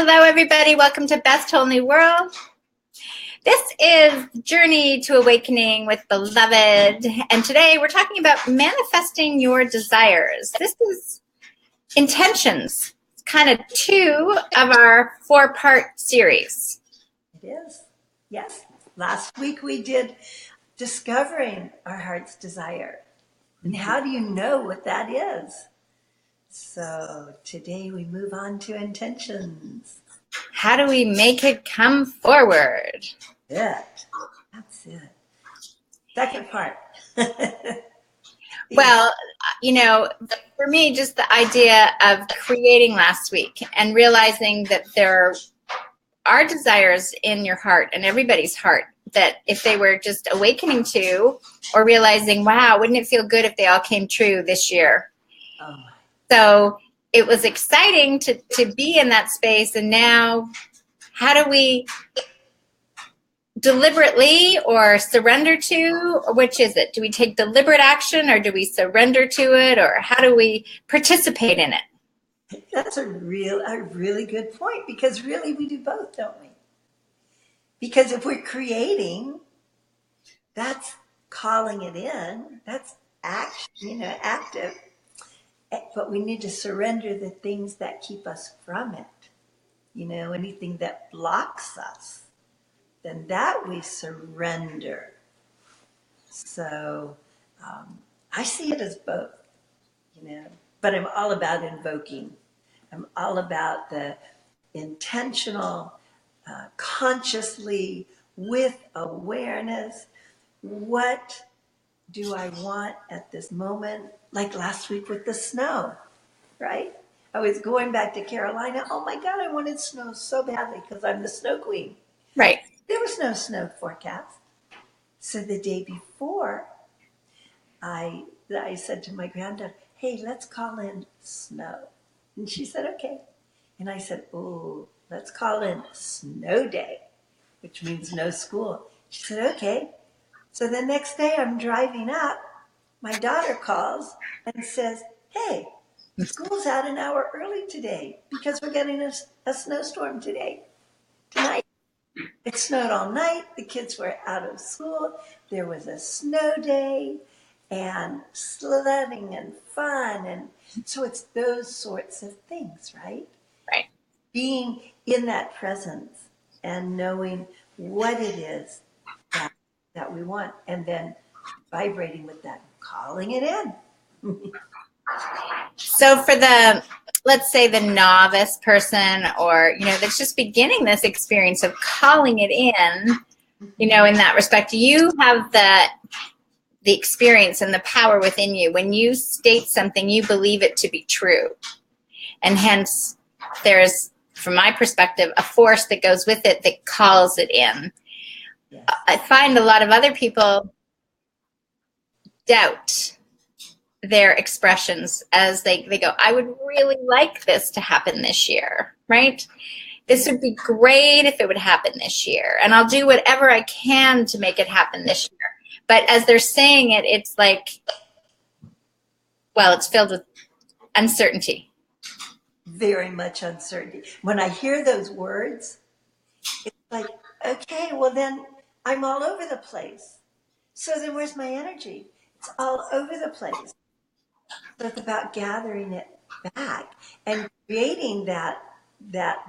hello, everybody. Welcome to Best Whole New World. This is Journey to Awakening with Beloved, and today we're talking about manifesting your desires. This is intentions, kind of two of our four-part series. It is, yes. Last week we did discovering our heart's desire. And how do you know what that is? So today we move on to intentions. How do we make it come forward? That's it. Second part. Well, for me, just the idea of creating last week and realizing that there are desires in your heart and everybody's heart that if they were just awakening to or realizing, wow, wouldn't it feel good if they all came true this year? Oh. So it was exciting to be in that space. And now how do we deliberately or surrender to, or which is it? Do we take deliberate action or do we surrender to it, or how do we participate in it? That's a really good point, because really we do both, don't we? Because if we're creating, that's calling it in, that's action, active. But we need to surrender the things that keep us from it. Anything that blocks us, then that we surrender. So I see it as both, but I'm all about invoking. I'm all about the intentional, consciously, with awareness. What do I want at this moment? Like last week with the snow, right? I was going back to Carolina. Oh my God, I wanted snow so badly because I'm the snow queen. Right. There was no snow forecast. So the day before, I said to my granddaughter, hey, let's call in snow. And she said, okay. And I said, oh, let's call in snow day, which means no school. She said, okay. So the next day I'm driving up, my daughter calls and says, hey, school's out an hour early today because we're getting a snowstorm tonight. It snowed all night. The kids were out of school. There was a snow day and sledding and fun. And so it's those sorts of things, right? Right. Being in that presence and knowing what it is that we want, and then vibrating with that, calling it in. So for let's say the novice person, or, that's just beginning this experience of calling it in, in that respect, you have the experience and the power within you. When you state something, you believe it to be true. And hence there's, from my perspective, a force that goes with it that calls it in. Yes. I find a lot of other people doubt their expressions as they go, I would really like this to happen this year, right? This would be great if it would happen this year. And I'll do whatever I can to make it happen this year. But as they're saying it, it's like, well, it's filled with uncertainty. Very much uncertainty. When I hear those words, it's like, okay, well then I'm all over the place. So then where's my energy? It's all over the place. So it's about gathering it back and creating that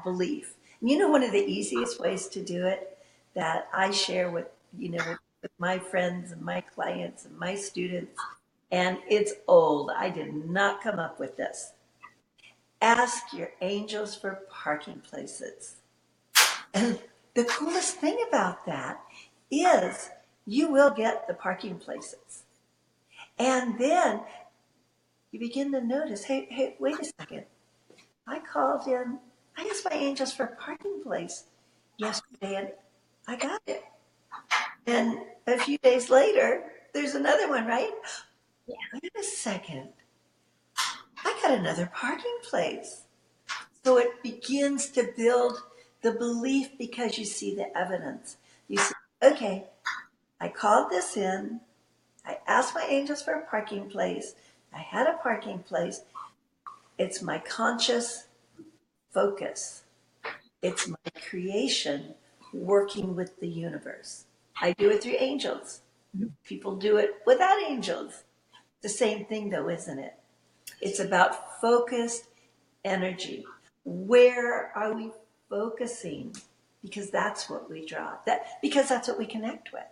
belief. One of the easiest ways to do it that I share with my friends and my clients and my students, and it's old. I did not come up with this. Ask your angels for parking places. And the coolest thing about that is you will get the parking places. And then you begin to notice, hey, wait a second. I asked my angels for a parking place yesterday, and I got it. And a few days later, there's another one, right? Yeah. Wait a second. I got another parking place. So it begins to build the belief because you see the evidence. You see, okay, I called this in. I asked my angels for a parking place. I had a parking place. It's my conscious focus It's my creation working with the universe. I do it through angels. People do it without angels. The same thing though, isn't it? It's about focused energy. Where are we focusing? Because that's what we draw. Because that's what we connect with.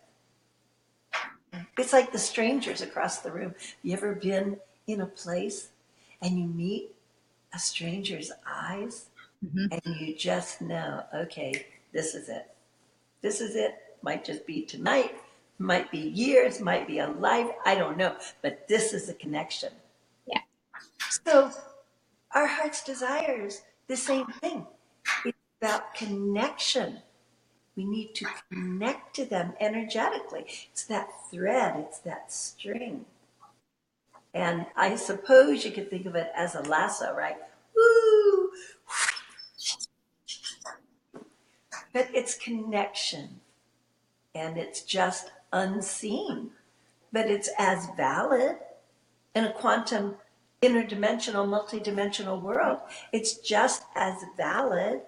It's like the strangers across the room. You ever been in a place and you meet a stranger's eyes and you just know, okay, this is it. This is it. Might just be tonight, might be years, might be a life. I don't know. But this is a connection. Yeah. So our heart's desires, the same thing. It's about connection. We need to connect to them energetically. It's that thread, it's that string. And I suppose you could think of it as a lasso, right? Woo! But it's connection. And it's just unseen. But it's as valid in a quantum, interdimensional, multidimensional world. It's just as valid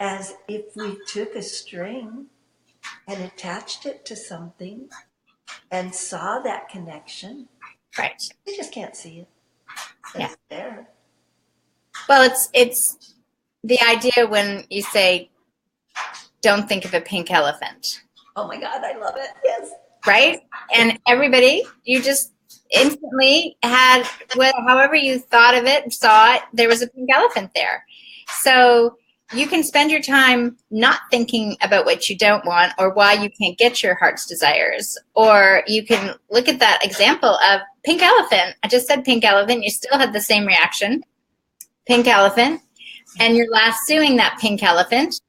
as if we took a string and attached it to something and saw that connection. Right. We just can't see it. It's Yeah. there. Well, it's the idea when you say, don't think of a pink elephant. Oh my God, I love it. Yes. Right? And everybody, you just instantly had, however you thought of it, saw it, there was a pink elephant there. So you can spend your time not thinking about what you don't want or why you can't get your heart's desires. Or you can look at that example of pink elephant. I just said pink elephant. You still had the same reaction. Pink elephant. And you're lassoing that pink elephant.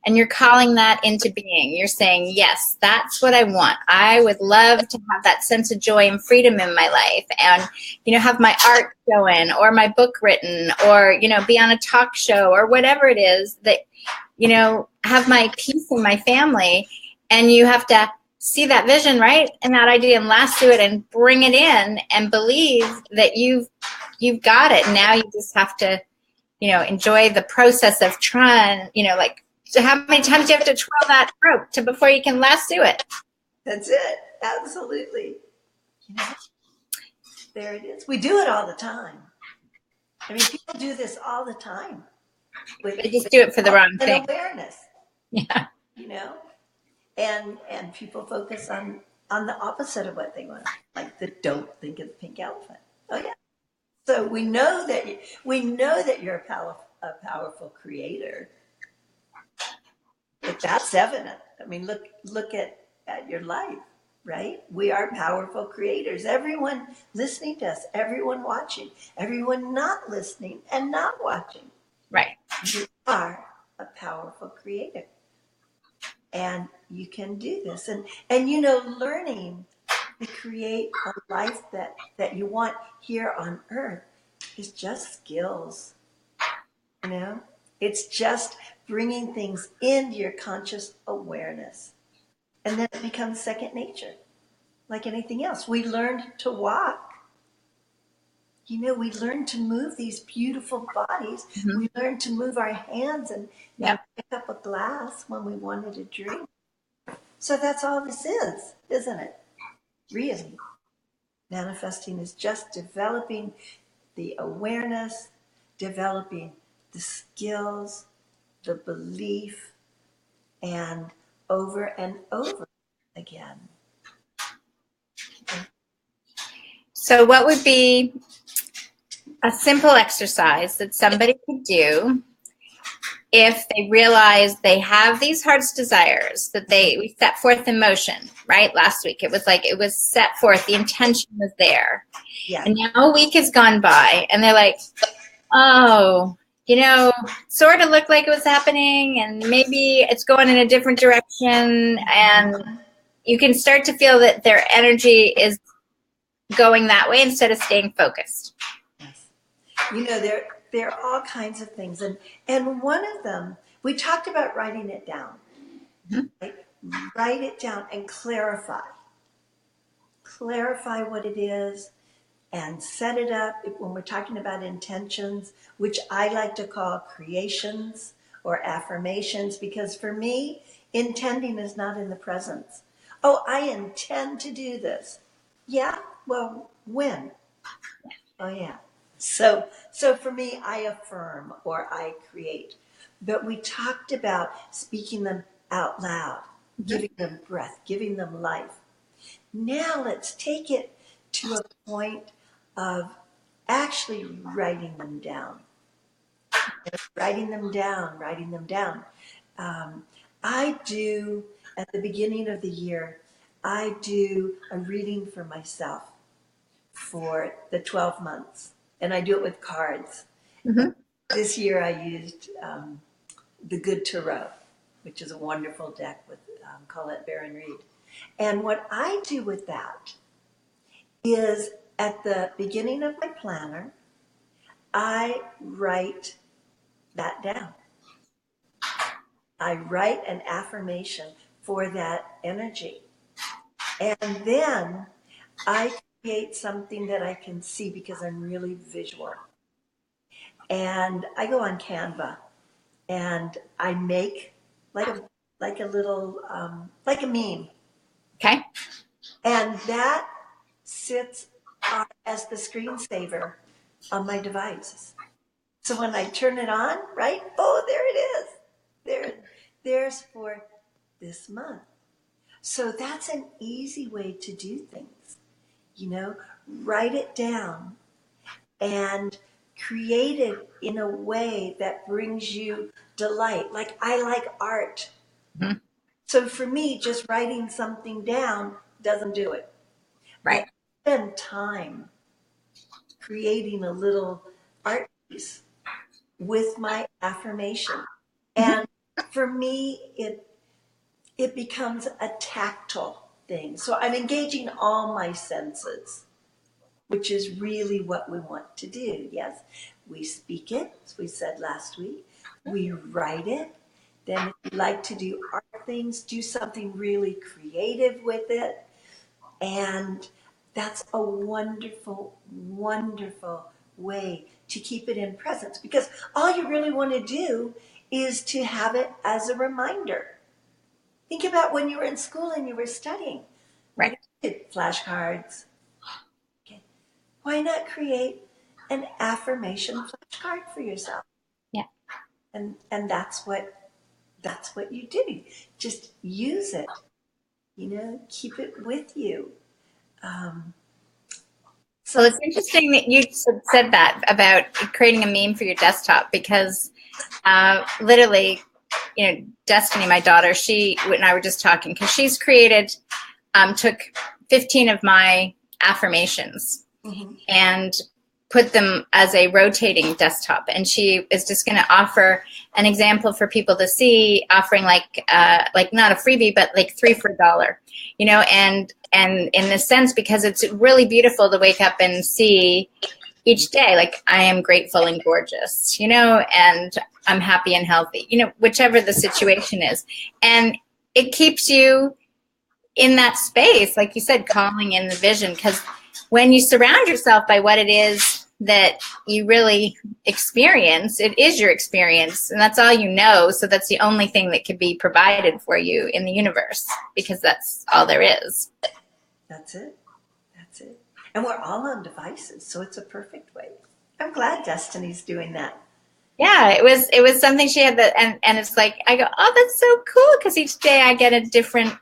And you're calling that into being. You're saying, yes, that's what I want. I would love to have that sense of joy and freedom in my life and, have my art going or my book written or, be on a talk show or whatever it is that, have my peace in my family. And you have to see that vision, right? And that idea and lasso it and bring it in and believe that you've got it. Now you just have to, enjoy the process of trying, so how many times do you have to twirl that rope before you can lasso it? That's it. Absolutely. There it is. We do it all the time. I mean, people do this all the time. They just do it for the wrong thing. Awareness. Yeah. And people focus on the opposite of what they want, like the don't think of the pink elephant. Oh yeah. So we know that you're a powerful creator. But that's evident. I mean, look at your life, right? We are powerful creators. Everyone listening to us, everyone watching, everyone not listening and not watching. Right. You are a powerful creator. And you can do this. And learning to create a life that you want here on earth is just skills. It's just bringing things into your conscious awareness. And then it becomes second nature, like anything else. We learned to walk. We learned to move these beautiful bodies. Mm-hmm. We learned to move our hands and pick up a glass when we wanted a drink. So that's all this is, isn't it? Really. Manifesting is just developing the awareness, developing the skills, the belief, and over again. So what would be a simple exercise that somebody could do if they realize they have these heart's desires that we set forth in motion, right? Last week, it was set forth. The intention was there. Yeah. And now a week has gone by and they're like, oh, sort of looked like it was happening and maybe it's going in a different direction. And you can start to feel that their energy is going that way instead of staying focused. Yes. There are all kinds of things. And one of them, we talked about writing it down. Mm-hmm. Right? Write it down and clarify. Clarify what it is and set it up when we're talking about intentions, which I like to call creations or affirmations, because for me, intending is not in the presence. Oh, I intend to do this. Yeah, well, when? Oh, yeah. So for me, I affirm or I create. But we talked about speaking them out loud, giving them breath, giving them life. Now let's take it to a point of actually writing them down. Writing them down, writing them down. I do, at the beginning of the year, I do a reading for myself for the 12 months. And I do it with cards. Mm-hmm. This year I used the Good Tarot, which is a wonderful deck with Colette Baron Reed. And what I do with that is at the beginning of my planner, I write that down. I write an affirmation for that energy. And then I create something that I can see because I'm really visual. And I go on Canva and I make like a little like a meme. Okay. And that sits as the screensaver on my device. So when I turn it on, right? Oh, there it is. There's for this month. So that's an easy way to do things. You know, write it down and create it in a way that brings you delight. Like I like art. Mm-hmm. So for me, just writing something down doesn't do it. Right. But spend time creating a little art piece with my affirmation. And for me, it becomes a tactile thing. So I'm engaging all my senses, which is really what we want to do. Yes, we speak it, as we said last week. We write it. Then if you like to do art things, do something really creative with it. And that's a wonderful, wonderful way to keep it in presence, because all you really want to do is to have it as a reminder. Think about when you were in school and you were studying. Right. Flashcards. Okay. Why not create an affirmation flashcard for yourself? Yeah. And that's what you do. Just use it. You know, keep it with you. Well, it's interesting that you said that about creating a meme for your desktop, because literally, Destiny, my daughter, she and I were just talking, because she's created, took 15 of my affirmations and put them as a rotating desktop. And she is just going to offer an example for people to see, offering like not a freebie, but like 3 for $1, and in this sense, because it's really beautiful to wake up and see each day, like, I am grateful and gorgeous, and I'm happy and healthy, whichever the situation is. And it keeps you in that space, like you said, calling in the vision, because when you surround yourself by what it is that you really experience, it is your experience, and that's all you know. So that's the only thing that can be provided for you in the universe, because that's all there is. That's it. That's it. And we're all on devices, so it's a perfect way. I'm glad Destiny's doing that. Yeah, it was something she had that, and it's like, I go, oh, that's so cool, because each day I get a different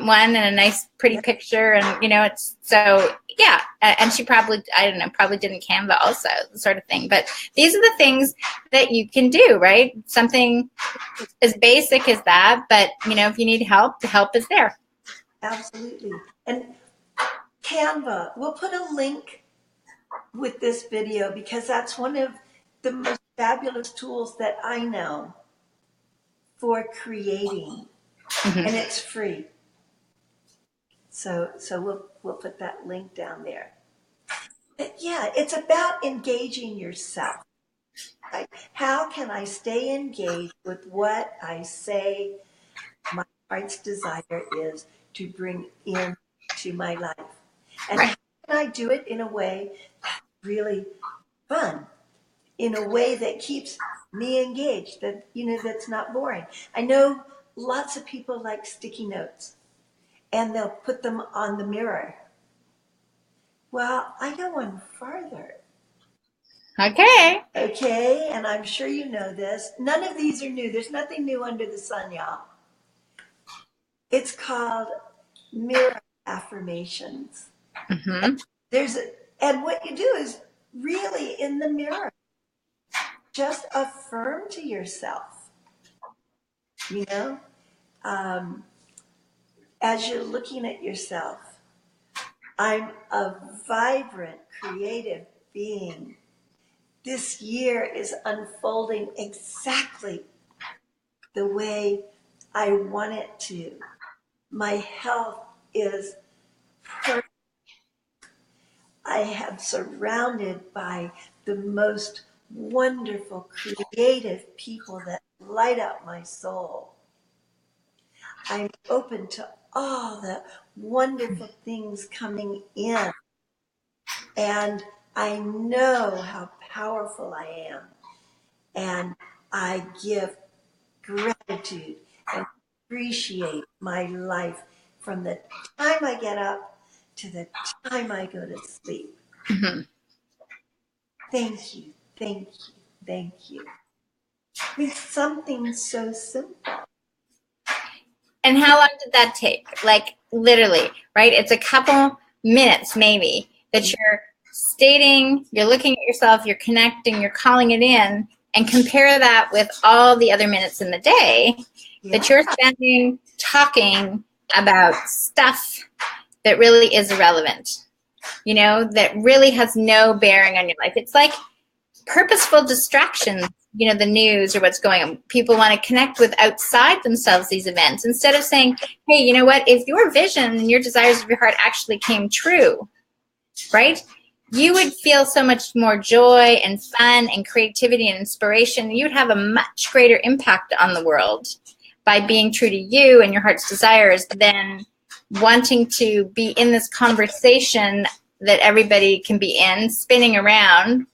one and a nice pretty picture, and it's so, yeah. And she probably, I don't know, probably did in Canva also, sort of thing. But these are the things that you can do, right? Something as basic as that, but if you need help, the help is there. Absolutely. And Canva, we'll put a link with this video, because that's one of the most fabulous tools that I know for creating, and it's free. So we'll put that link down there. But yeah, it's about engaging yourself. Right? How can I stay engaged with what I say my heart's desire is to bring into my life? And how can I do it in a way that's really fun, in a way that keeps me engaged, that, that's not boring. I know lots of people like sticky notes and they'll put them on the mirror. Well, I go one farther. Okay. Okay, and I'm sure you know this. None of these are new. There's nothing new under the sun, y'all. It's called mirror affirmations. Mm-hmm. And what you do is really in the mirror, just affirm to yourself, as you're looking at yourself, I'm a vibrant, creative being. This year is unfolding exactly the way I want it to. My health is perfect. I am surrounded by the most wonderful, creative people that light up my soul. I'm open to all the wonderful things coming in. And I know how powerful I am. And I give gratitude and appreciate my life from the time I get up to the time I go to sleep. Mm-hmm. Thank you, thank you, thank you. It's something so simple. And how long did that take? Like literally, right? It's a couple minutes maybe that you're stating, you're looking at yourself, you're connecting, you're calling it in, and compare that with all the other minutes in the day that you're spending talking about stuff that really is irrelevant, that really has no bearing on your life. It's like purposeful distractions, the news or what's going on. People want to connect with outside themselves these events instead of saying, hey, you know what? If your vision and your desires of your heart actually came true, right? You would feel so much more joy and fun and creativity and inspiration. You would have a much greater impact on the world by being true to you and your heart's desires than wanting to be in this conversation that everybody can be in, spinning around,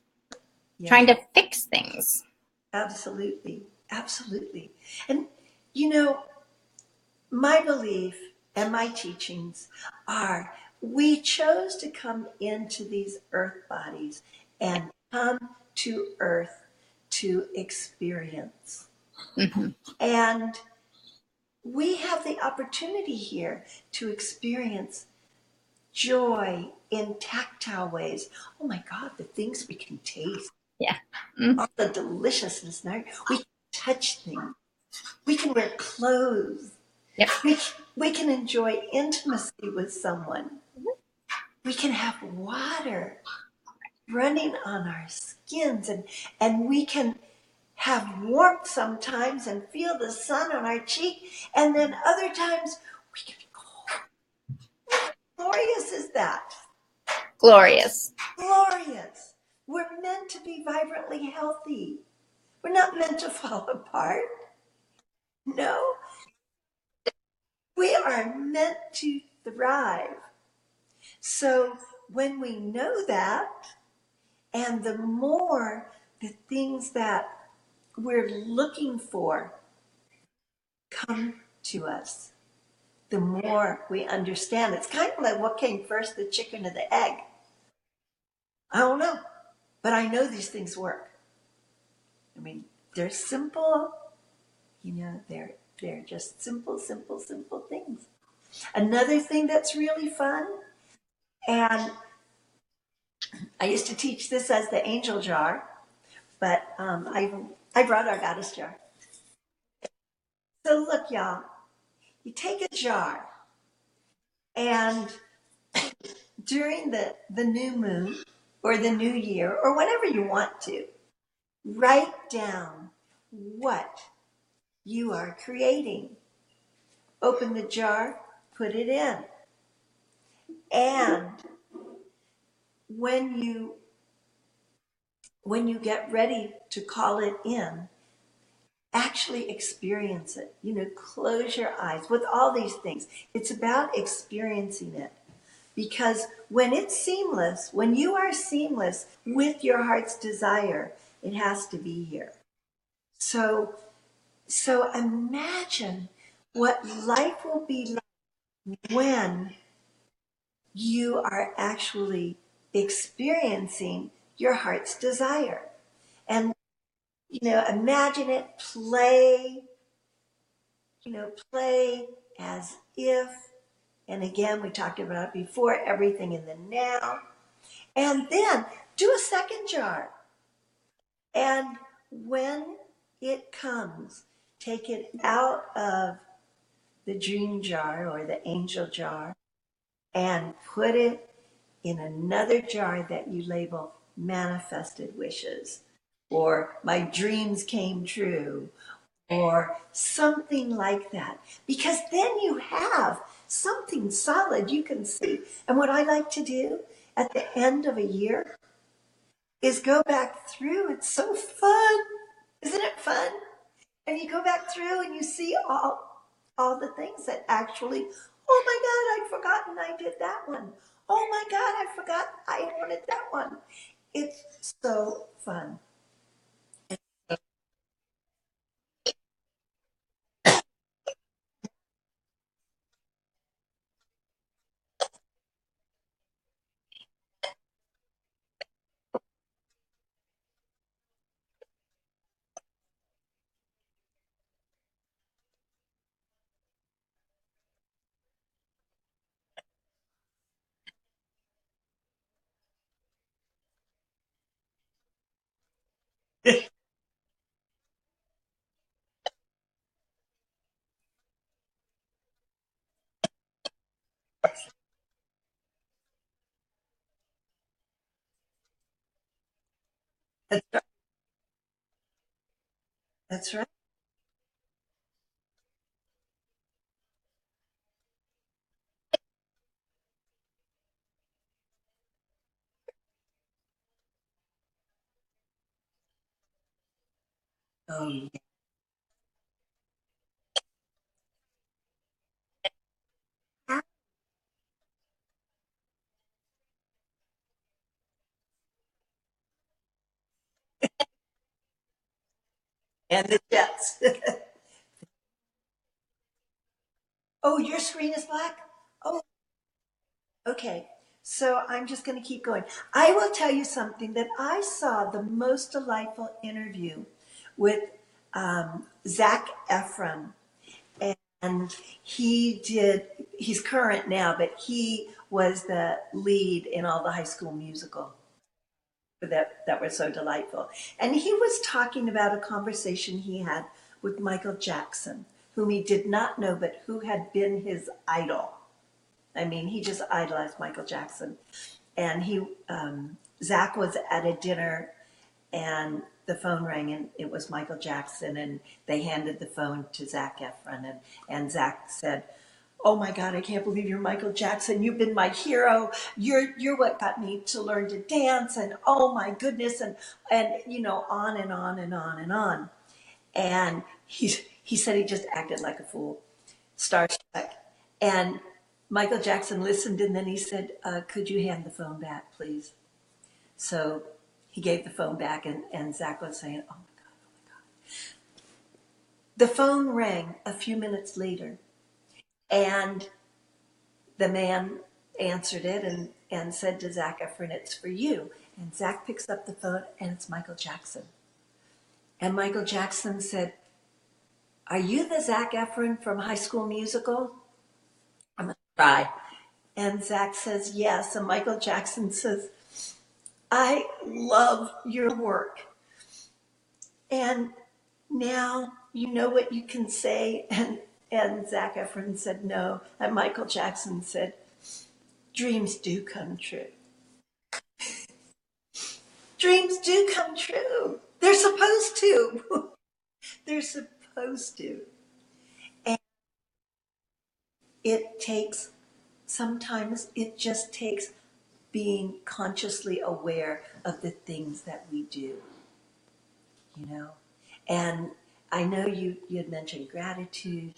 trying to fix things. Absolutely. Absolutely. And, my belief and my teachings are we chose to come into these earth bodies and come to earth to experience. Mm-hmm. And we have the opportunity here to experience joy in tactile ways. Oh my God, the things we can taste. Yeah. Mm-hmm. All the deliciousness. We can touch things. We can wear clothes. Yep. We can enjoy intimacy with someone. We can have water running on our skins, and we can have warmth sometimes and feel the sun on our cheek, and then other times we can be cold. How glorious is that? Glorious. Glorious. We're meant to be vibrantly healthy. We're not meant to fall apart. No. We are meant to thrive. So when we know that, and the more the things that we're looking for come to us, the more we understand. It's kind of like what came first, the chicken or the egg. I don't know, but I know these things work. I mean, they're simple, they're just simple things. Another thing that's really fun, and I used to teach this as the angel jar, but I brought our goddess jar. So look, y'all, you take a jar, and during the new moon or the new year or whenever you want to, write down what you are creating. Open the jar, put it in. And when you get ready to call it in, actually experience it. Close your eyes with all these things. It's about experiencing it. Because when it's seamless, when you are seamless with your heart's desire, it has to be here. So, so imagine what life will be like when you are actually experiencing your heart's desire. And, imagine it, play as if, and again, we talked about it before, everything in the now. And then do a second jar. And when it comes, take it out of the dream jar or the angel jar and put it in another jar that you label manifested wishes or my dreams came true or something like that. Because then you have something solid you can see. And what I like to do at the end of a year is go back through. It's so fun. Isn't it fun? And you go back through and you see all the things that actually, oh my God, I'd forgotten I did that one. Oh my God, I forgot I wanted that one. It's so fun. That's right. That's right. Oh, yeah. And the jets. Oh, your screen is black? Oh, okay. So I'm just going to keep going. I will tell you something that I saw the most delightful interview with Zac Efron. And he's current now, but he was the lead in all the High School Musical that were so delightful. And he was talking about a conversation he had with Michael Jackson, whom he did not know, but who had been his idol. I mean, he just idolized Michael Jackson. And Zach was at a dinner and the phone rang and it was Michael Jackson and they handed the phone to Zac Efron and Zach said, "Oh my God, I can't believe you're Michael Jackson. You've been my hero. You're what got me to learn to dance and oh my goodness and on and on and on and on." And he said he just acted like a fool, starstruck. And Michael Jackson listened and then he said, "Could you hand the phone back, please?" So he gave the phone back and Zach was saying, "Oh my God, oh my God." The phone rang a few minutes later and the man answered it and said to Zac Efron, "It's for you." And Zach picks up the phone and it's Michael Jackson. And Michael Jackson said, "Are you the Zac Efron from High School Musical?" I'm going to cry. And Zach says, "Yes." And Michael Jackson says, "I love your work. And now you know what you can say." And Zac Efron said, "No." And Michael Jackson said, "Dreams do come true. Dreams do come true. They're supposed to." They're supposed to. And it takes, sometimes it just takes being consciously aware of the things that we do, you know? And I know you had mentioned gratitude,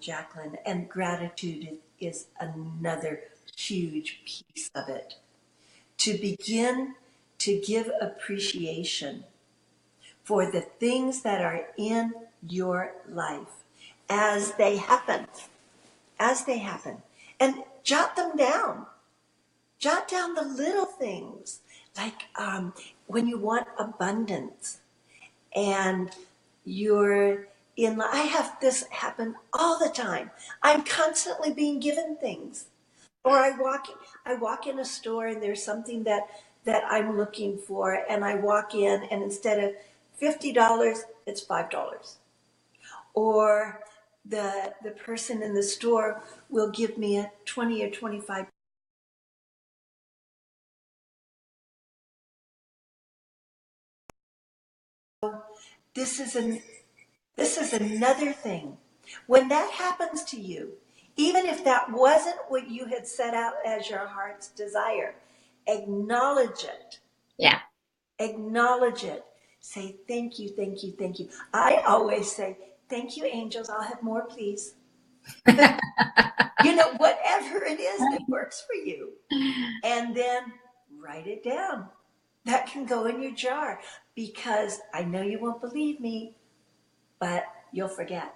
Jacqueline, and gratitude is another huge piece of it. To begin to give appreciation for the things that are in your life as they happen, and jot them down. Jot down the little things, like when you want abundance and you're in. I have this happen all the time. I'm constantly being given things, or I walk in a store and there's something that I'm looking for, and I walk in and instead of $50, it's $5. Or the person in the store will give me a 20 or 25. This is another thing. When that happens to you, even if that wasn't what you had set out as your heart's desire, acknowledge it. Yeah. Acknowledge it. Say thank you, thank you, thank you. I always say, thank you, angels. I'll have more, please. You know, whatever it is that works for you. And then write it down. That can go in your jar, because I know you won't believe me, but you'll forget.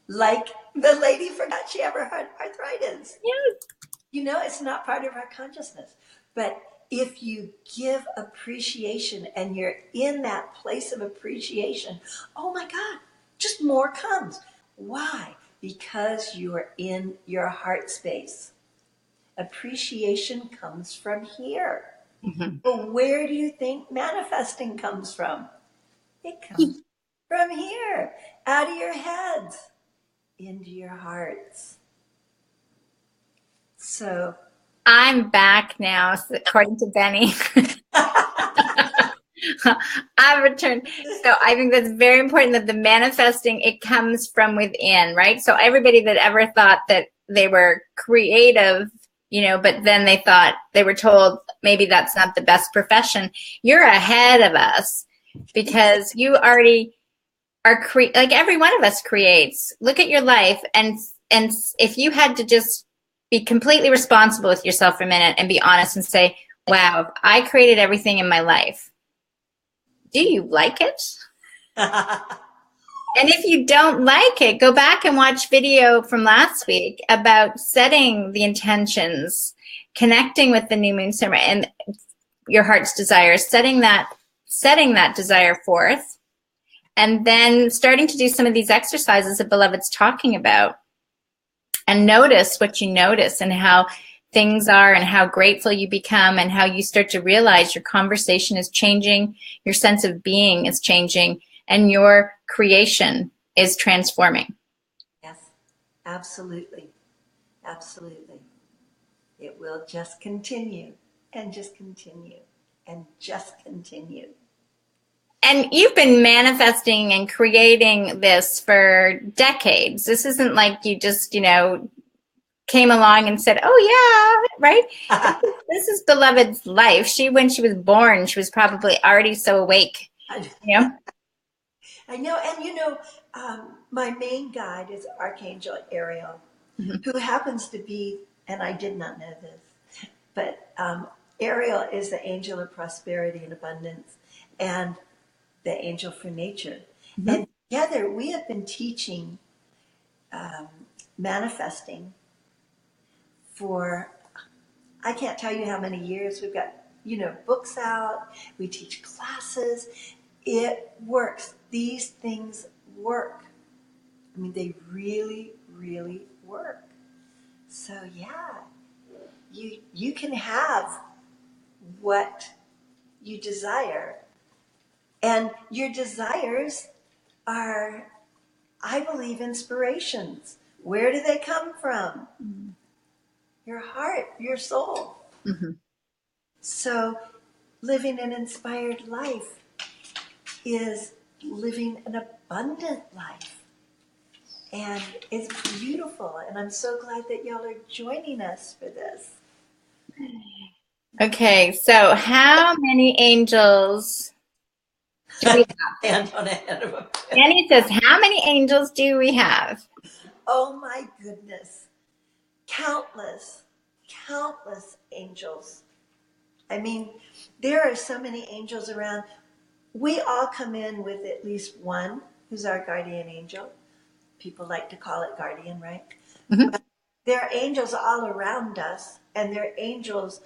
Like the lady forgot she ever had arthritis. Yes. You know, it's not part of our consciousness. But if you give appreciation and you're in that place of appreciation, oh my God, just more comes. Why? Because you're in your heart space. Appreciation comes from here. Mm-hmm. But where do you think manifesting comes from? It comes from here, out of your heads, into your hearts. So I'm back now, according to Benny. I've returned. So I think that's very important, that the manifesting, it comes from within, right? So everybody that ever thought that they were creative, but then they thought, they were told maybe that's not the best profession, you're ahead of us, because you already are like every one of us creates. Look at your life, and if you had to just be completely responsible with yourself for a minute and be honest and say, wow, I created everything in my life. Do you like it? And if you don't like it, go back and watch video from last week about setting the intentions, connecting with the new moon summer and your heart's desire, setting that desire forth, and then starting to do some of these exercises that Beloved's talking about, and notice what you notice and how things are and how grateful you become and how you start to realize your conversation is changing, your sense of being is changing, and your creation is transforming. Yes, absolutely. Absolutely. It will just continue and just continue and just continue. And you've been manifesting and creating this for decades. This isn't like you just, came along and said, oh yeah, right? This is Beloved's life. When she was born, she was probably already so awake, I know. And my main guide is Archangel Ariel, who happens to be, and I did not know this, but Ariel is the angel of prosperity and abundance and the angel for nature. Mm-hmm. And together we have been teaching manifesting for, I can't tell you how many years. We've got, books out. We teach classes. It works. These things work. I mean, they really, really work. So yeah, you can have what you desire. And your desires are, I believe, inspirations. Where do they come from? Mm-hmm. Your heart, your soul. Mm-hmm. So living an inspired life is living an abundant life. And it's beautiful. And I'm so glad that y'all are joining us for this. Okay, so how many angels do we have? Annie says, how many angels do we have? Oh my goodness. Countless angels. I mean, there are so many angels around. we all come in with at least one who's our guardian angel. People like to call it guardian, right? Mm-hmm. But there are angels all around us, and there are angels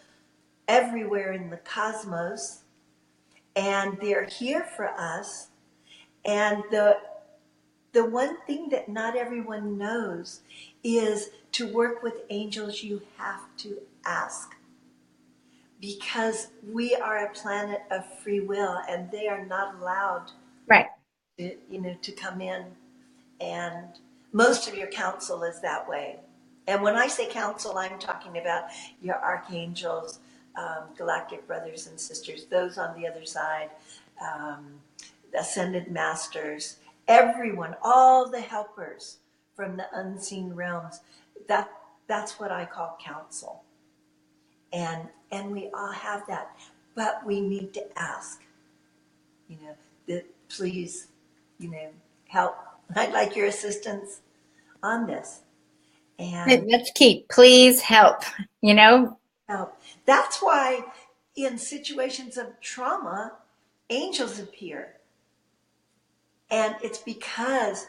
everywhere in the cosmos, and they're here for us. And the one thing that not everyone knows is to work with angels, you have to ask. Because we are a planet of free will, and they are not allowed Right. to come in. And most of your counsel is that way. And when I say counsel, I'm talking about your archangels, galactic brothers and sisters, those on the other side, um, ascended masters, everyone, all the helpers from the unseen realms. That's what I call counsel. And we all have that, but we need to ask, that please, help. I'd like your assistance on this. And That's key. Please help, help. That's why in situations of trauma, angels appear. And it's because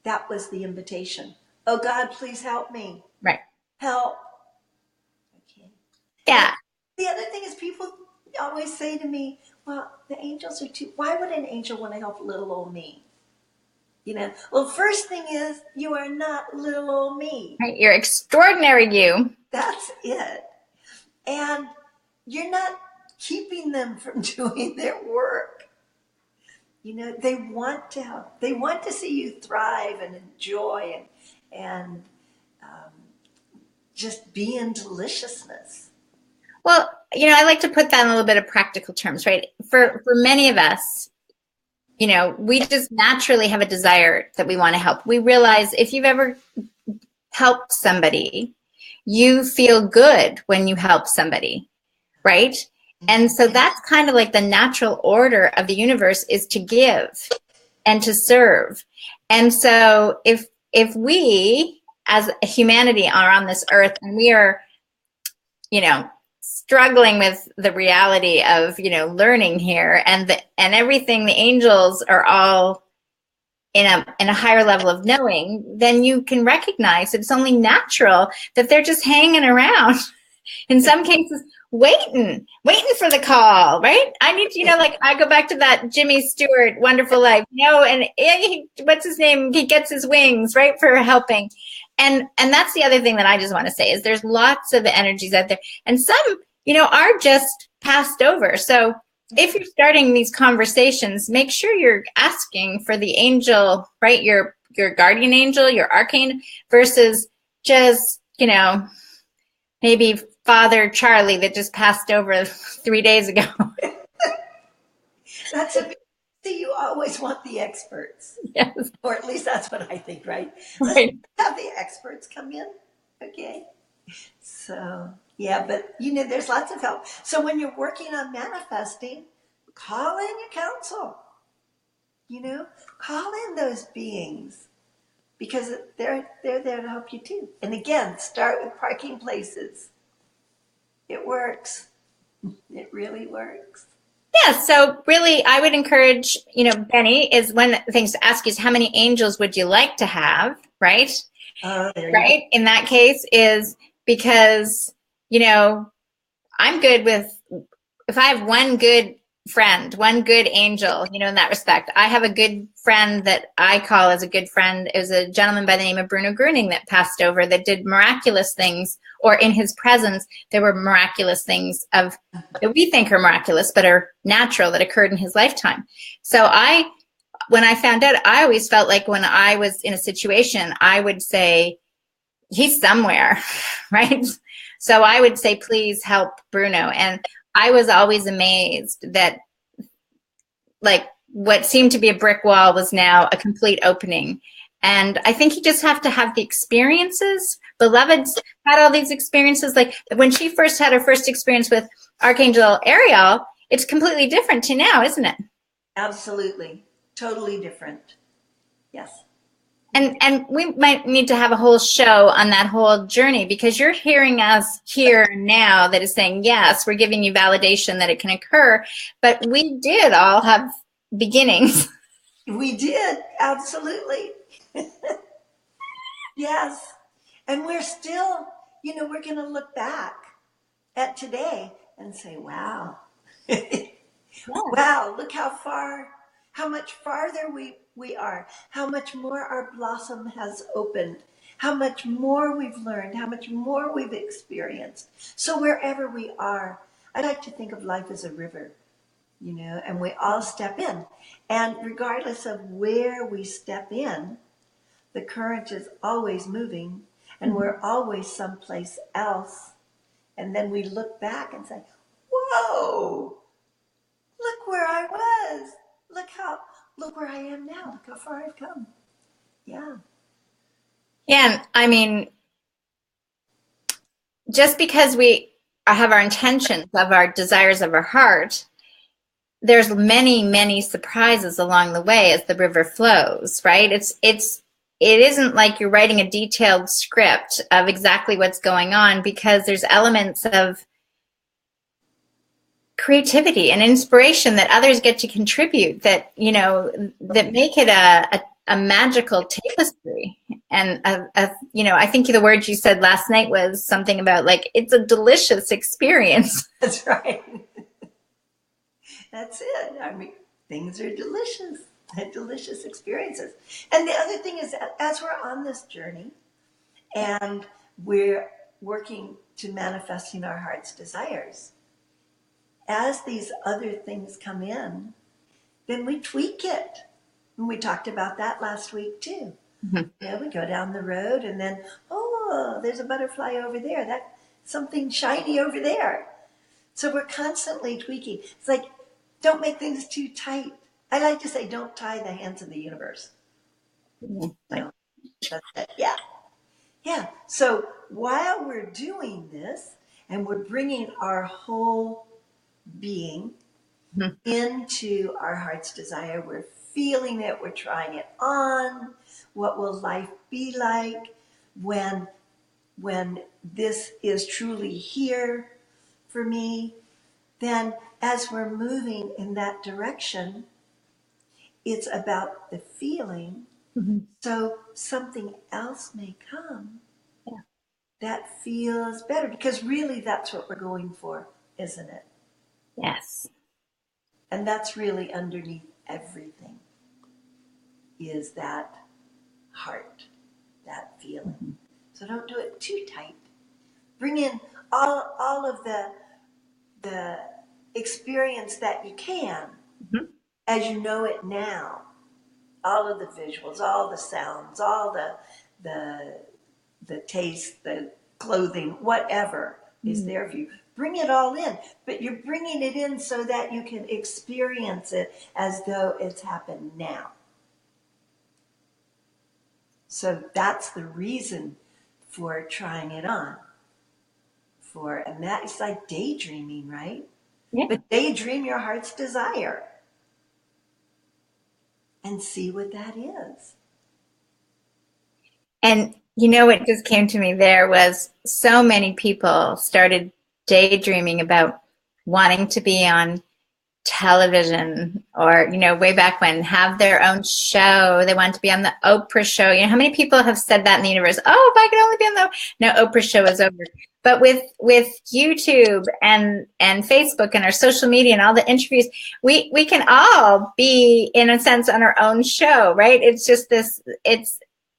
that was the invitation. Oh God, please help me. Right. Help. Okay. Yeah. And the other thing is people always say to me, well, the angels are too, why would an angel want to help little old me? Well, first thing is you are not little old me. Right. You're extraordinary, you. That's it. And you're not keeping them from doing their work. They want to help. They want to see you thrive and enjoy and just be in deliciousness. Well, I like to put that in a little bit of practical terms, right? For many of us, we just naturally have a desire that we want to help. We realize if you've ever helped somebody, you feel good when you help somebody, right? And so that's kind of like the natural order of the universe, is to give and to serve. And so if we as humanity are on this earth and we are, struggling with the reality of, learning here, and everything, the angels are all in a higher level of knowing, then you can recognize it's only natural that they're just hanging around. In some cases, waiting for the call, right? I need to, like I go back to that Jimmy Stewart, Wonderful Life, and what's his name? He gets his wings, right, for helping. And that's the other thing that I just want to say is there's lots of energies out there, and some, are just passed over. So if you're starting these conversations, make sure you're asking for the angel, right? Your guardian angel, your archangel, versus just, maybe Father Charlie that just passed over 3 days ago. That's a see, you always want the experts. Yes. Or at least that's what I think, right? Right. Let's have the experts come in. Okay. So, yeah, but there's lots of help. So when you're working on manifesting, call in your counsel. Call in those beings because they're there to help you too. And again, start with parking places. It works. It really works. Yeah, so really I would encourage, Benny, is one of the things to ask is how many angels would you like to have, right? Right? In that case is because, I'm good with, if I have one good friend, one good angel, in that respect. I have a good friend that I call as a good friend. It was a gentleman by the name of Bruno Gruning that passed over that did miraculous things, or in his presence, there were miraculous things that we think are miraculous, but are natural, that occurred in his lifetime. So when I found out, I always felt like when I was in a situation, I would say, he's somewhere, right? So I would say, please help Bruno. And I was always amazed that, like, what seemed to be a brick wall was now a complete opening. And I think you just have to have the experiences. Beloved's had all these experiences. Like when she first had her first experience with Archangel Ariel, it's completely different to now, isn't it? Absolutely. Totally different. Yes. And we might need to have a whole show on that whole journey, because you're hearing us here now that is saying, yes, we're giving you validation that it can occur, but we did all have beginnings. We did, absolutely. Yes. And we're still, we're going to look back at today and say, wow, wow, look how much farther we are, how much more our blossom has opened, how much more we've learned, how much more we've experienced. So wherever we are, I like to think of life as a river, and we all step in. And regardless of where we step in, the current is always moving, and we're always someplace else. And then we look back and say, whoa, look where I was. Look where I am now. Look how far I've come. Yeah. Yeah, and I mean, just because we have our intentions of our desires of our heart, there's many, many surprises along the way as the river flows, right? It isn't like you're writing a detailed script of exactly what's going on, because there's elements of creativity and inspiration that others get to contribute that, that make it a magical tapestry. And, I think the word you said last night was something about like, it's a delicious experience. That's right. That's it. I mean, things are delicious. Delicious experiences. And the other thing is that as we're on this journey and we're working to manifesting our heart's desires, as these other things come in, then we tweak it. And we talked about that last week too. Mm-hmm. We go down the road and then, oh, there's a butterfly over there. That's something shiny over there. So we're constantly tweaking. It's like, don't make things too tight. I like to say, don't tie the hands of the universe. That's it. Yeah. Yeah. So while we're doing this and we're bringing our whole being into our heart's desire, we're feeling it, we're trying it on. What will life be like when this is truly here for me? Then as we're moving in that direction, it's about the feeling. Mm-hmm. So something else may come that feels better, because really that's what we're going for, isn't it? Yes. And that's really underneath everything, is that heart, that feeling. Mm-hmm. So don't do it too tight. Bring in all of the experience that you can, as you know it now. All of the visuals, all the sounds, all the taste, the clothing, whatever is there for you. Bring it all in, but you're bringing it in so that you can experience it as though it's happened now. So that's the reason for trying it on. And that is like daydreaming, right? Yeah. But daydream your heart's desire and see what that is. And what just came to me there was so many people started daydreaming about wanting to be on television, or, way back when, have their own show. They want to be on the Oprah show. How many people have said that in the universe? Oh, if I could only be on the, no, Oprah show is over. But with YouTube and Facebook and our social media and all the interviews, we can all be, in a sense, on our own show, right? It's just this,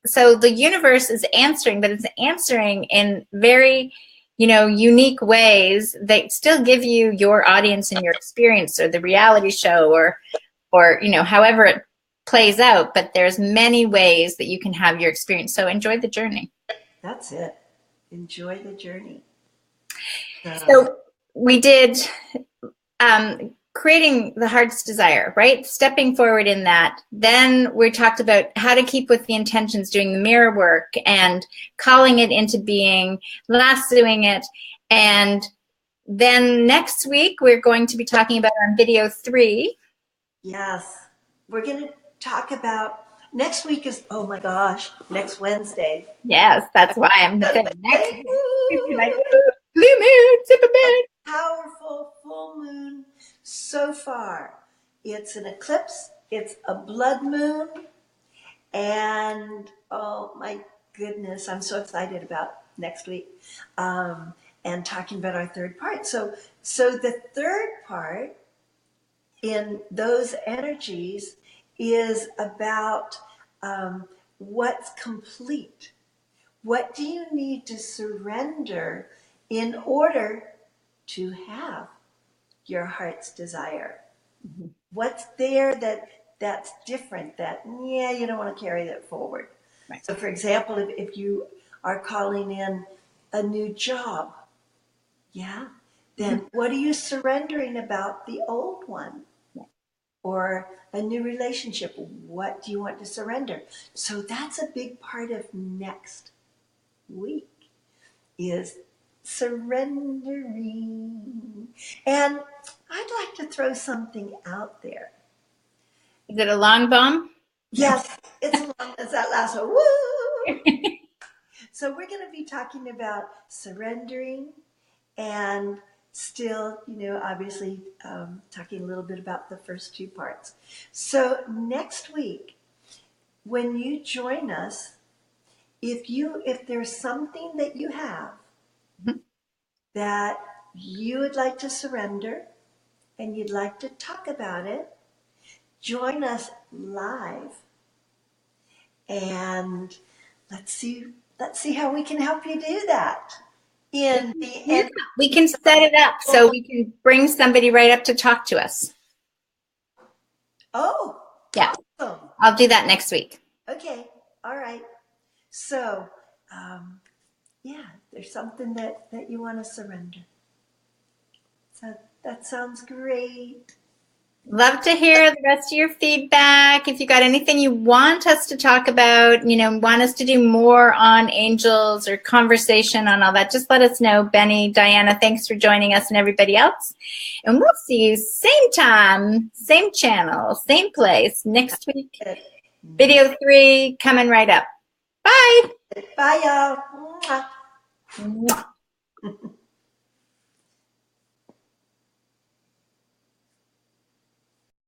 so the universe is answering, but it's answering in very, unique ways that still give you your audience and your experience, or the reality show, or however it plays out. But there's many ways that you can have your experience. So enjoy the journey. That's it. Enjoy the journey. So we did creating the heart's desire, right? Stepping forward in that. Then we talked about how to keep with the intentions, doing the mirror work and calling it into being, lassoing it. And then next week, we're going to be talking about on video 3. Yes. We're going to talk about Next week is, oh my gosh, next Wednesday. Yes, that's why I'm saying next Wednesday, week. You're like, woo! "Ooh, blue moon, super moon." Powerful full moon so far. It's an eclipse, it's a blood moon, and oh my goodness, I'm so excited about next week and talking about our third part. So the third part in those energies is about what's complete. What do you need to surrender in order to have your heart's desire? Mhm. What's there that's different that, yeah, you don't want to carry that forward? Right. So for example, if you are calling in a new job, yeah, then what are you surrendering about the old one? Or a new relationship, what do you want to surrender? So that's a big part of next week is surrendering. And I'd like to throw something out there. Is it a long bomb? No. Yes, it's long as that last one. Woo! So we're going to be talking about surrendering and still, obviously talking a little bit about the first two parts. So next week, when you join us, if there's something that you have Mhm. that you would like to surrender and you'd like to talk about it, join us live and let's see how we can help you do that in the Yeah, end. we can set it up so we can bring somebody right up to talk to us. Oh, Yeah, awesome. I'll do that next week. Okay, all right. So, yeah, there's something that you want to surrender. So that sounds great. Love to hear the rest of your feedback. If you got anything you want us to talk about, want us to do more on angels or conversation on all that, just let us know. Benny, Diana, thanks for joining us and everybody else. And we'll see you same time, same channel, same place next week. Video 3 coming right up. Bye. Bye, y'all. Mwah.